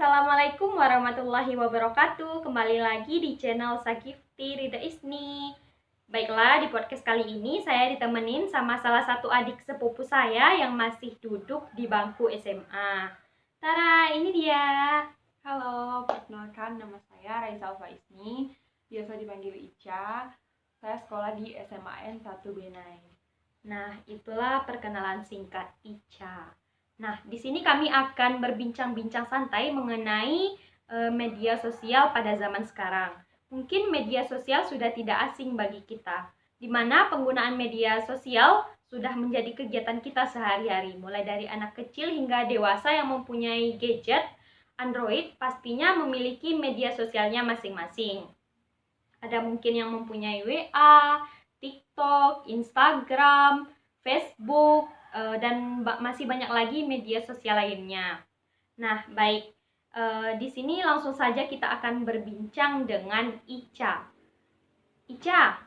Assalamualaikum warahmatullahi wabarakatuh. Kembali lagi di channel Sagifti Rida Isni. Baiklah, di podcast kali ini saya ditemenin sama salah satu adik sepupu saya yang masih duduk di bangku SMA. Tara, ini dia. Halo, perkenalkan nama saya Raisa Alfa Isni, biasa dipanggil Ica. Saya sekolah di SMAN 1 Benai. Nah, itulah perkenalan singkat Ica. Nah, di sini kami akan berbincang-bincang santai mengenai media sosial pada zaman sekarang. Mungkin media sosial sudah tidak asing bagi kita, di mana penggunaan media sosial sudah menjadi kegiatan kita sehari-hari, mulai dari anak kecil hingga dewasa yang mempunyai gadget Android pastinya memiliki media sosialnya masing-masing. Ada mungkin yang mempunyai WA, TikTok, Instagram, Facebook, dan masih banyak lagi media sosial lainnya. Nah, baik. Di sini langsung saja kita akan berbincang dengan Ica. Ica,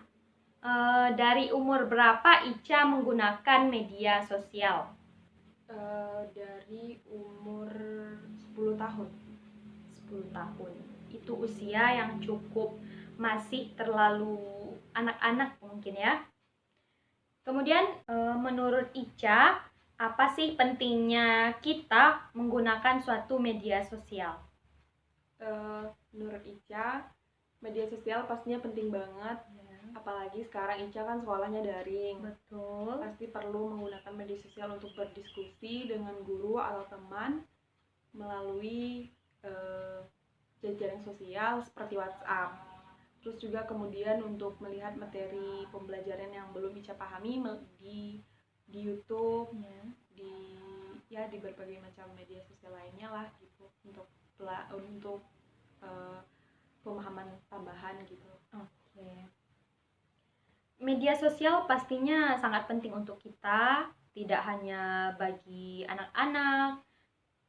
dari umur berapa Ica menggunakan media sosial? Dari umur 10 tahun. 10 tahun. Itu usia yang cukup masih terlalu anak-anak mungkin ya. Kemudian menurut Ica, apa sih pentingnya kita menggunakan suatu media sosial? Menurut Ica, media sosial pastinya penting banget. Apalagi sekarang Ica kan sekolahnya daring. Betul. Pasti perlu menggunakan media sosial untuk berdiskusi dengan guru atau teman melalui jajaran sosial seperti WhatsApp. Terus juga kemudian untuk melihat materi pembelajaran yang belum Ica pahami di YouTube, di berbagai macam media sosial lainnya lah gitu, untuk pemahaman tambahan gitu. Oke. Media sosial pastinya sangat penting untuk kita, tidak hanya bagi anak-anak,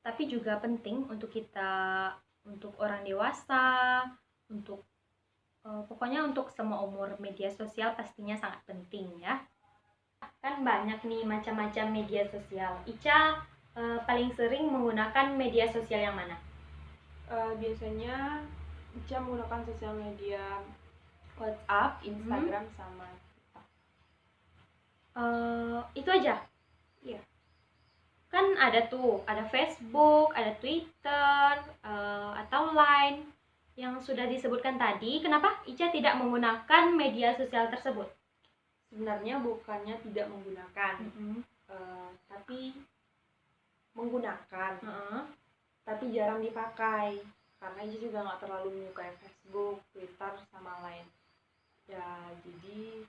tapi juga penting untuk kita, untuk orang dewasa, untuk pokoknya untuk semua umur. Media sosial pastinya sangat penting ya. Kan banyak nih macam-macam media sosial. Ica paling sering menggunakan media sosial yang mana? Biasanya Ica menggunakan sosial media WhatsApp, Instagram, sama Itu aja? Iya. Kan ada tuh, ada Facebook, ada Twitter, atau Line yang sudah disebutkan tadi. Kenapa Ica tidak menggunakan media sosial tersebut? Sebenarnya bukannya tidak menggunakan, tapi menggunakan, tapi jarang dipakai karena Ica juga nggak terlalu menyukai Facebook, Twitter, sama lain ya, jadi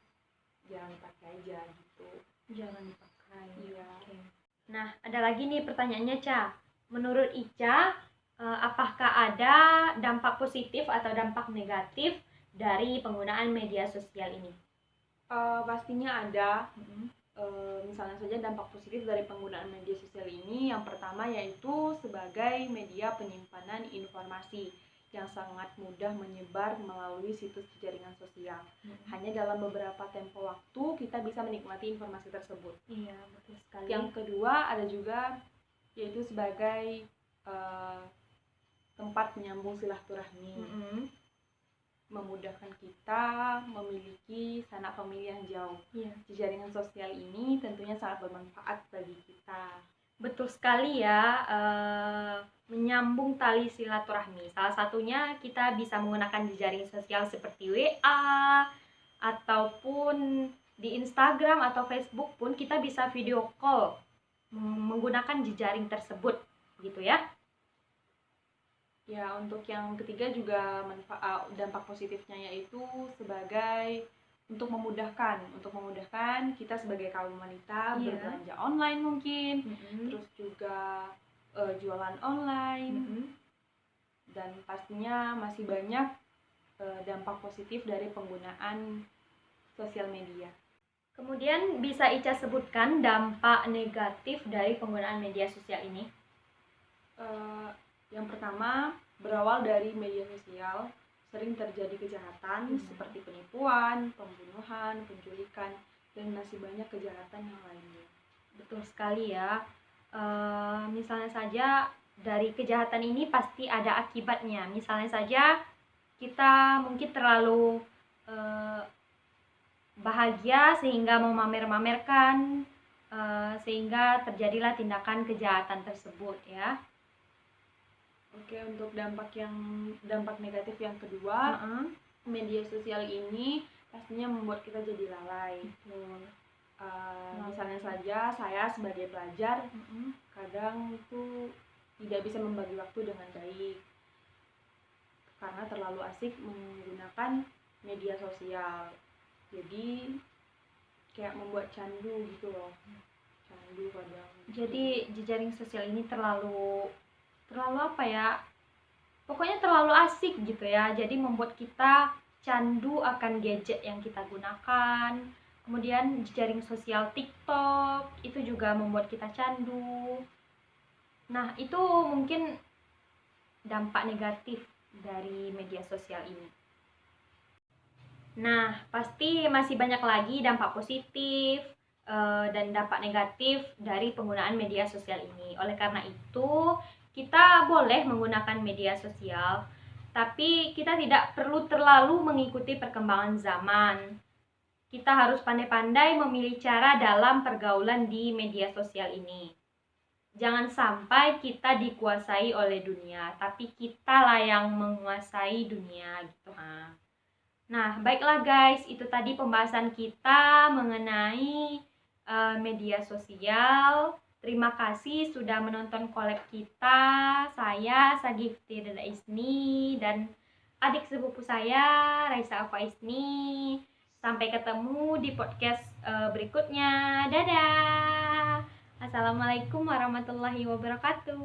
jarang dipakai aja gitu. Jangan dipakai. Iya. Okay. Nah, ada lagi nih pertanyaannya, Ca. Menurut Ica, apakah ada dampak positif atau dampak negatif dari penggunaan media sosial ini? Pastinya ada. Misalnya saja dampak positif dari penggunaan media sosial ini, yang pertama yaitu sebagai media penyimpanan informasi yang sangat mudah menyebar melalui situs jaringan sosial. Hanya dalam beberapa tempo waktu kita bisa menikmati informasi tersebut. Iya, betul sekali. Yang kedua ada juga yaitu sebagai tempat menyambung silaturahmi. Memudahkan kita memiliki sanak famili yang jauh. Jaringan sosial ini tentunya sangat bermanfaat bagi kita. Betul sekali ya, menyambung tali silaturahmi. Salah satunya kita bisa menggunakan jaringan sosial seperti WA, ataupun di Instagram atau Facebook pun kita bisa video call menggunakan jejaring tersebut, gitu ya. Ya, untuk yang ketiga juga dampak positifnya yaitu sebagai untuk memudahkan kita sebagai kaum wanita berbelanja online mungkin, terus juga jualan online, dan pastinya masih banyak dampak positif dari penggunaan sosial media. Kemudian bisa Ica sebutkan dampak negatif dari penggunaan media sosial ini? Yang pertama, berawal dari media sosial sering terjadi kejahatan seperti penipuan, pembunuhan, penculikan, dan masih banyak kejahatan yang lainnya. Betul sekali ya. Misalnya saja dari kejahatan ini pasti ada akibatnya. Misalnya saja kita mungkin terlalu bahagia sehingga memamer-mamerkan, sehingga terjadilah tindakan kejahatan tersebut ya. Oke, untuk dampak negatif yang kedua, media sosial ini pastinya membuat kita jadi lalai. Misalnya saja saya sebagai pelajar kadang itu tidak bisa membagi waktu dengan baik karena terlalu asik menggunakan media sosial. Jadi kayak membuat candu gitu loh. Candu kadang. Jadi jejaring sosial ini terlalu apa ya? Pokoknya terlalu asik gitu ya. Jadi membuat kita candu akan gadget yang kita gunakan. Kemudian jejaring sosial TikTok itu juga membuat kita candu. Nah, itu mungkin dampak negatif dari media sosial ini. Nah, pasti masih banyak lagi dampak positif dan dampak negatif dari penggunaan media sosial ini. Oleh karena itu, kita boleh menggunakan media sosial, tapi kita tidak perlu terlalu mengikuti perkembangan zaman. Kita harus pandai-pandai memilih cara dalam pergaulan di media sosial ini. Jangan sampai kita dikuasai oleh dunia, tapi kita lah yang menguasai dunia gitu. Nah, baiklah guys, itu tadi pembahasan kita mengenai media sosial. Terima kasih sudah menonton collab kita. Saya Sagifti Dada Isni dan adik sepupu saya Raisa Afa Isni. Sampai ketemu di podcast berikutnya. Dadah. Assalamualaikum warahmatullahi wabarakatuh.